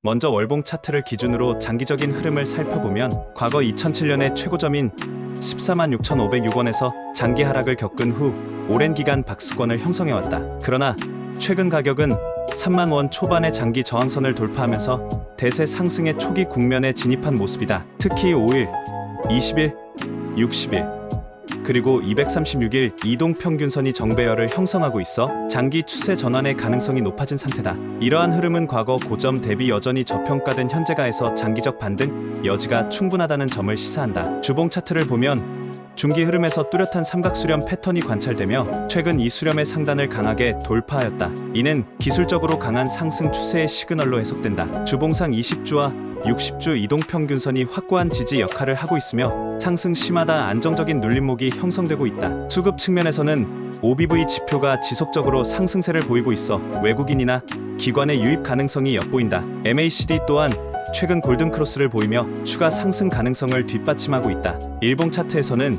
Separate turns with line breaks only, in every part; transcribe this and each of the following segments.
먼저 월봉 차트를 기준으로 장기적인 흐름을 살펴보면 과거 2007년의 최고점인 146,506원에서 장기 하락을 겪은 후 오랜 기간 박스권을 형성해왔다. 그러나 최근 가격은 3만 원 초반의 장기 저항선을 돌파하면서 대세 상승의 초기 국면에 진입한 모습이다. 특히 5일, 20일, 60일, 그리고 236일 이동평균선이 정배열을 형성하고 있어 장기 추세 전환의 가능성이 높아진 상태다. 이러한 흐름은 과거 고점 대비 여전히 저평가된 현재가에서 장기적 반등 여지가 충분하다는 점을 시사한다. 주봉 차트를 보면 중기 흐름에서 뚜렷한 삼각수렴 패턴이 관찰되며 최근 이 수렴의 상단을 강하게 돌파하였다. 이는 기술적으로 강한 상승 추세의 시그널로 해석된다. 주봉상 20주와 60주 이동평균선이 확고한 지지 역할을 하고 있으며 상승 시마다 안정적인 눌림목이 형성되고 있다. 수급 측면에서는 OBV 지표가 지속적으로 상승세를 보이고 있어 외국인이나 기관의 유입 가능성이 엿보인다. MACD 또한 최근 골든크로스를 보이며 추가 상승 가능성을 뒷받침하고 있다. 일봉 차트에서는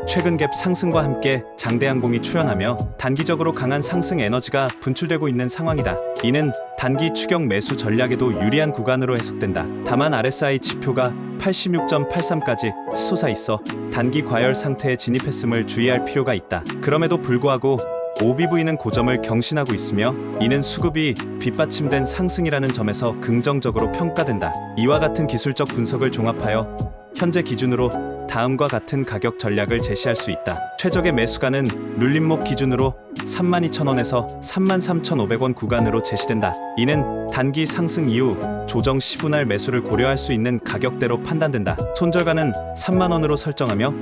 최근 갭 상승과 함께 장대항공이 출현하며 단기적으로 강한 상승 에너지가 분출되고 있는 상황이다. 이는 단기 추격 매수 전략에도 유리한 구간으로 해석된다. 다만 RSI 지표가 86.83까지 치솟아 있어 단기 과열 상태에 진입했음을 주의할 필요가 있다. 그럼에도 불구하고 OBV는 고점을 경신하고 있으며 이는 수급이 뒷받침된 상승이라는 점에서 긍정적으로 평가된다. 이와 같은 기술적 분석을 종합하여 현재 기준으로 다음과 같은 가격 전략을 제시할 수 있다. 최적의 매수가는 눌림목 기준으로 32,000원에서 33,500원 구간으로 제시된다. 이는 단기 상승 이후 조정 시분할 매수를 고려할 수 있는 가격대로 판단된다. 손절가는 3만원으로 설정하며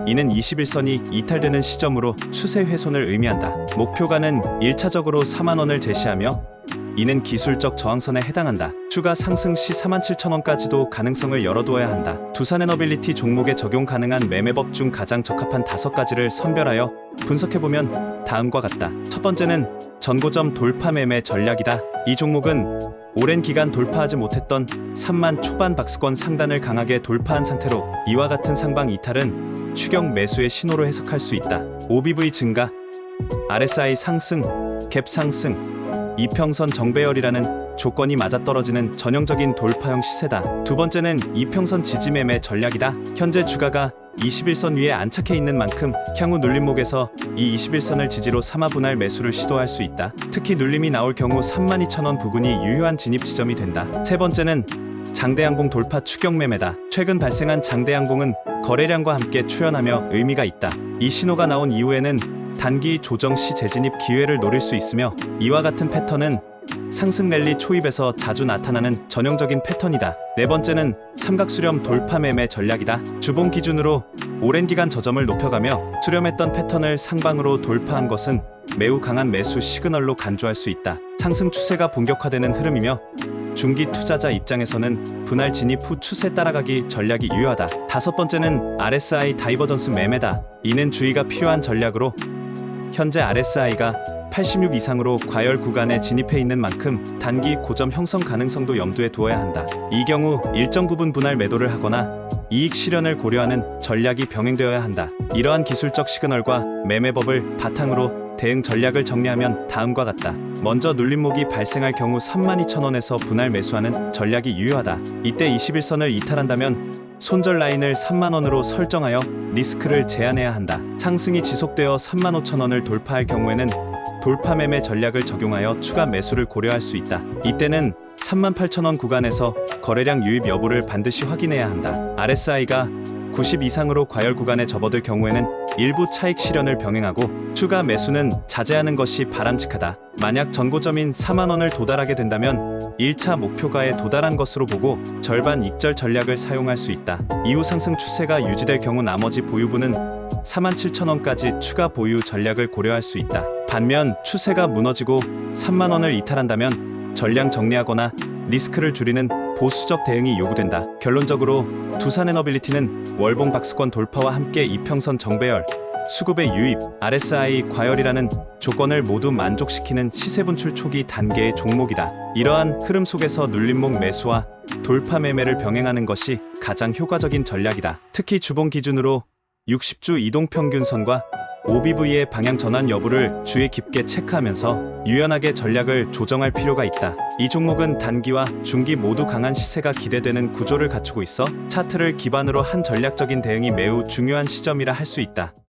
이는 21선이 이탈되는 시점으로 추세 훼손을 의미한다. 목표가는 1차적으로 4만원을 제시하며 이는 기술적 저항선에 해당한다. 추가 상승 시 47,000원까지도 가능성을 열어두어야 한다. 두산에너빌리티 종목에 적용 가능한 매매법 중 가장 적합한 5가지를 선별하여 분석해보면 다음과 같다. 첫 번째는 전고점 돌파 매매 전략이다. 이 종목은 오랜 기간 돌파하지 못했던 3만 초반 박스권 상단을 강하게 돌파한 상태로 이와 같은 상방 이탈은 추격 매수의 신호로 해석할 수 있다. OBV 증가, RSI 상승, 갭 상승, 이평선 정배열이라는 조건이 맞아떨어지는 전형적인 돌파형 시세다. 두 번째는 이평선 지지 매매 전략이다. 현재 주가가 21선 위에 안착해 있는 만큼 향후 눌림목에서 이 21선을 지지로 삼아 분할 매수를 시도할 수 있다. 특히 눌림이 나올 경우 32,000원 부근이 유효한 진입 지점이 된다. 세 번째는 장대항공 돌파 추격 매매다. 최근 발생한 장대항공은 거래량과 함께 출현하며 의미가 있다. 이 신호가 나온 이후에는 단기 조정 시 재진입 기회를 노릴 수 있으며 이와 같은 패턴은 상승 랠리 초입에서 자주 나타나는 전형적인 패턴이다. 네 번째는 삼각수렴 돌파 매매 전략이다. 주봉 기준으로 오랜 기간 저점을 높여가며 수렴했던 패턴을 상방으로 돌파한 것은 매우 강한 매수 시그널로 간주할 수 있다. 상승 추세가 본격화되는 흐름이며 중기 투자자 입장에서는 분할 진입 후 추세 따라가기 전략이 유효하다. 다섯 번째는 RSI 다이버전스 매매다. 이는 주의가 필요한 전략으로 현재 RSI가 86 이상으로 과열 구간에 진입해 있는 만큼 단기 고점 형성 가능성도 염두에 두어야 한다. 이 경우 일정 부분 분할 매도를 하거나 이익 실현을 고려하는 전략이 병행되어야 한다. 이러한 기술적 시그널과 매매법을 바탕으로 대응 전략을 정리하면 다음과 같다. 먼저 눌림목이 발생할 경우 32,000원에서 분할 매수하는 전략이 유효하다. 이때 21선을 이탈한다면 손절 라인을 3만원으로 설정하여 리스크를 제한해야 한다. 상승이 지속되어 35,000원을 돌파할 경우에는 돌파 매매 전략을 적용하여 추가 매수를 고려할 수 있다. 이때는 38,000원 구간에서 거래량 유입 여부를 반드시 확인해야 한다. RSI가 90 이상으로 과열 구간에 접어들 경우에는 일부 차익 실현을 병행하고 추가 매수는 자제하는 것이 바람직하다. 만약 전고점인 4만원을 도달하게 된다면 1차 목표가에 도달한 것으로 보고 절반 익절 전략을 사용할 수 있다. 이후 상승 추세가 유지될 경우 나머지 보유분은 47,000원까지 추가 보유 전략을 고려할 수 있다. 반면 추세가 무너지고 3만원을 이탈한다면 전량 정리하거나 리스크를 줄이는 보수적 대응이 요구된다. 결론적으로 두산에너빌리티는 월봉 박스권 돌파와 함께 이평선 정배열, 수급의 유입, RSI 과열이라는 조건을 모두 만족시키는 시세 분출 초기 단계의 종목이다. 이러한 흐름 속에서 눌림목 매수와 돌파 매매를 병행하는 것이 가장 효과적인 전략이다. 특히 주봉 기준으로 60주 이동평균선과 OBV의 방향 전환 여부를 주의 깊게 체크하면서 유연하게 전략을 조정할 필요가 있다. 이 종목은 단기와 중기 모두 강한 시세가 기대되는 구조를 갖추고 있어 차트를 기반으로 한 전략적인 대응이 매우 중요한 시점이라 할 수 있다.